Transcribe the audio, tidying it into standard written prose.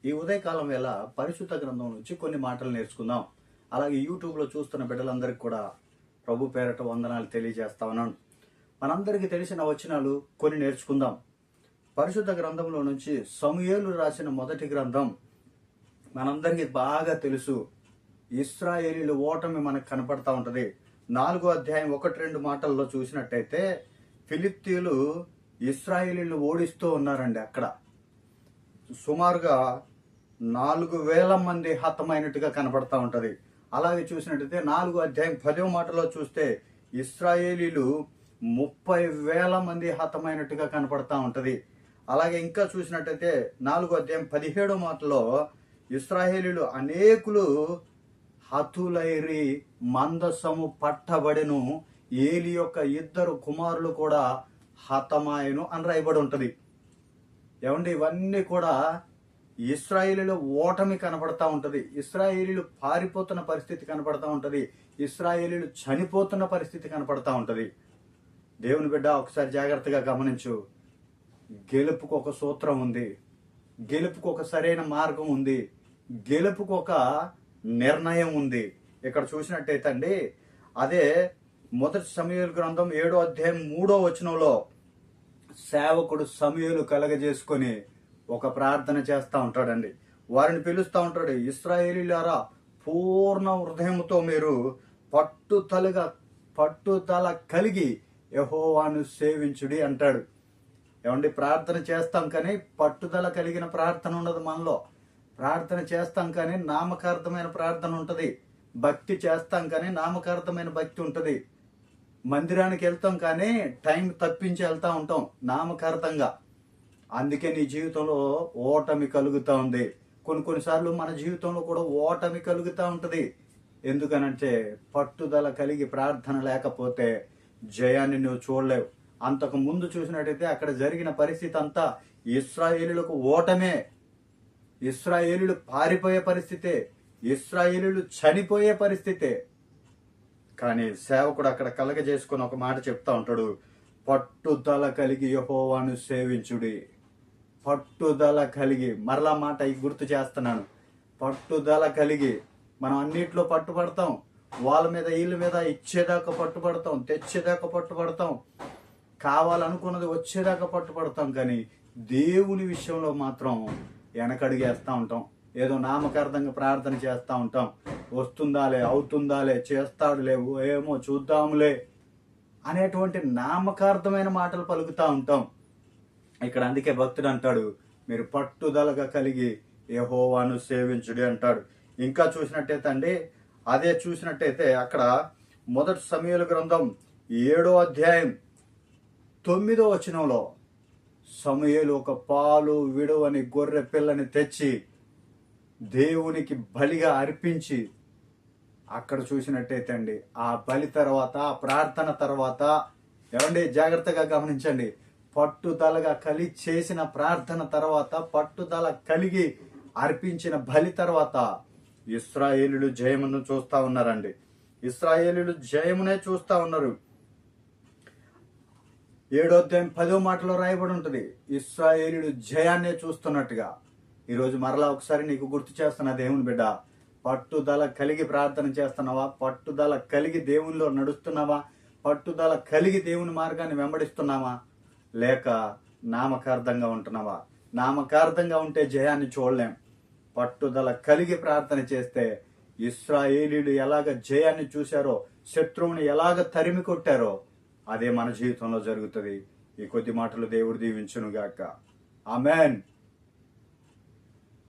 ఈ ఉదయకాలం వేళ పరిశుద్ధ గ్రంథం నుంచి కొన్ని మాటలు నేర్చుకుందాం. అలాగే యూట్యూబ్లో చూస్తున్న బిడ్డలందరికీ కూడా ప్రభు పేరట వందనాలు తెలియజేస్తా ఉన్నాను. మనందరికీ తెలిసిన వచనాలు కొన్ని నేర్చుకుందాం. పరిశుద్ధ గ్రంథంలో నుంచి సమూయేలు రాసిన మొదటి గ్రంథం మనందరికీ బాగా తెలుసు. ఇశ్రాయేలీల ఓటమి మనకు కనపడతా ఉంటది. 4వ అధ్యాయం 1-2 మాటల్లో చూసినట్టయితే ఫిలిష్తీయులు ఇశ్రాయేలీలు ఓడిస్తూ ఉన్నారండి. అక్కడ సుమారుగా 4,000 మంది హతమైనట్టుగా కనపడతా ఉంటది. అలాగే చూసినట్టయితే 4వ అధ్యాయం 10వ మాటలో చూస్తే ఇశ్రాయేలీలు 30,000 మంది హతమైనట్టుగా కనపడతా ఉంటది. అలాగే ఇంకా చూసినట్టయితే 4వ అధ్యాయం 17వ మాటలో ఇశ్రాయేలీలు అనేకులు హతులైరి మందసము పట్టబడెను, ఏలి యొక్క 2 కుమారులు కూడా హతమాయను అని రాయబడి ఉంటది. ఏమండి, ఇవన్నీ కూడా ఇశ్రాయేలీల ఓటమి కనపడతా ఉంటది. ఇశ్రాయేలీలు పారిపోతున్న పరిస్థితి కనపడతా ఉంటది. ఇశ్రాయేలీలు చనిపోతున్న పరిస్థితి కనపడతా ఉంటది. దేవుని బిడ్డ, ఒకసారి జాగ్రత్తగా గమనించు. గెలుపుకు ఒక సూత్రం ఉంది, గెలుపుకు ఒక సరైన మార్గం ఉంది, గెలుపుకు ఒక నిర్ణయం ఉంది. ఇక్కడ చూసినట్టయితే అండి, అదే మొదటి సమూయేలు గ్రంథం 7వ అధ్యాయం 3వ వచనంలో సేవకుడు సమూయేలు కలగజేసుకొని ఒక ప్రార్థన చేస్తూ ఉంటాడండి. వారిని పిలుస్తూ ఉంటాడు. ఇశ్రాయేలీలారా, పూర్ణ హృదయంతో మీరు పట్టుదల కలిగి యెహోవాను సేవించుడి అంటాడు. ఏమండి, ప్రార్థన చేస్తాం కానీ పట్టుదల కలిగిన ప్రార్థన ఉండదు మనలో. ప్రార్థన చేస్తాం కానీ నామకార్థమైన ప్రార్థన ఉంటది. భక్తి చేస్తాం కానీ నామకార్థమైన భక్తి ఉంటది. మందిరానికి వెళ్తాం కానీ టైం తప్పించి వెళ్తా ఉంటాం నామకార్థంగా. అందుకే నీ జీవితంలో ఓటమి కలుగుతూ ఉంది. కొన్నిసార్లు మన జీవితంలో కూడా ఓటమి కలుగుతూ ఉంటది. ఎందుకనంటే పట్టుదల కలిగి ప్రార్థన లేకపోతే జయాన్ని నువ్వు చూడలేవు. అంతకు ముందు చూసినట్టయితే అక్కడ జరిగిన పరిస్థితి అంతా ఇశ్రాయేలీలకు ఓటమే. ఇశ్రాయేలీలు పారిపోయే పరిస్థితే, ఇశ్రాయేలీలు చనిపోయే పరిస్థితే. కానీ సేవకుడు అక్కడ కలగజేసుకుని ఒక మాట చెప్తా ఉంటాడు, పట్టుదల కలిగి యెహోవాను సేవించుడి. పట్టుదల కలిగి, మరలా మాట గుర్తు చేస్తున్నాను, పట్టుదల కలిగి. మనం అన్నిట్లో పట్టుబడతాం, వాళ్ళ మీద వీళ్ళ మీద ఇచ్చేదాకా పట్టుబడతాం, తెచ్చేదాకా పట్టుబడతాం, కావాలనుకున్నది వచ్చేదాకా పట్టుబడతాం. కానీ దేవుని విషయంలో మాత్రం వెనకడిగేస్తా ఉంటాం. ఏదో నామకార్థంగా ప్రార్థన చేస్తూ ఉంటాం. వస్తుందాలే, అవుతుందాలే, చేస్తాడులే, ఏమో చూద్దాములే అనేటువంటి నామకార్థమైన మాటలు పలుకుతూ ఉంటాం. ఇక్కడ అందుకే భక్తుడు అంటాడు, మీరు పట్టుదలగా కలిగి యెహోవాను సేవించుడి అంటాడు. ఇంకా చూసినట్టయితే అండి, అదే చూసినట్టయితే అక్కడ మొదటి సమూయేలు గ్రంథం 7వ అధ్యాయం 9వ వచనంలో సమూయేలు ఒక పాలు విడువని గొర్రె పిల్లని తెచ్చి దేవునికి బలిగా అర్పించి, అక్కడ చూసినట్టయితే అండి ఆ బలి తర్వాత, ఆ ప్రార్థన తర్వాత, ఏమండి జాగ్రత్తగా గమనించండి, పట్టుదలగా కలిగి చేసిన ప్రార్థన తర్వాత, పట్టుదల కలిగి అర్పించిన బలి తర్వాత ఇశ్రాయేలీలు జయమును చూస్తా ఉన్నారండి. ఇశ్రాయేలీలు జయమునే చూస్తా ఉన్నారు. 7వ అధ్యాయం 10వ మాటలో రాయబడి ఉంటుంది, ఇశ్రాయేలీలు జయాన్నే చూస్తున్నట్టుగా. ఈరోజు మరలా ఒకసారి నీకు గుర్తు చేస్తున్నా దేవుని బిడ్డ, పట్టుదల కలిగి ప్రార్థన చేస్తున్నావా? పట్టుదల కలిగి దేవునిలో నడుస్తున్నావా? పట్టుదల కలిగి దేవుని మార్గాన్ని వెంబడిస్తున్నావా? లేక నామకార్థంగా ఉంటున్నావా? నామకార్థంగా ఉంటే జయాన్ని చూడలేం. పట్టుదల కలిగి ప్రార్థన చేస్తే ఇశ్రాయేలీలు ఎలాగ జయాన్ని చూశారో, శత్రువుని ఎలాగ తరిమి కొట్టారో అదే మన జీవితంలో జరుగుతుంది. ఈ కొద్ది మాటలు దేవుడు దీవించును గాక. ఆమెన్.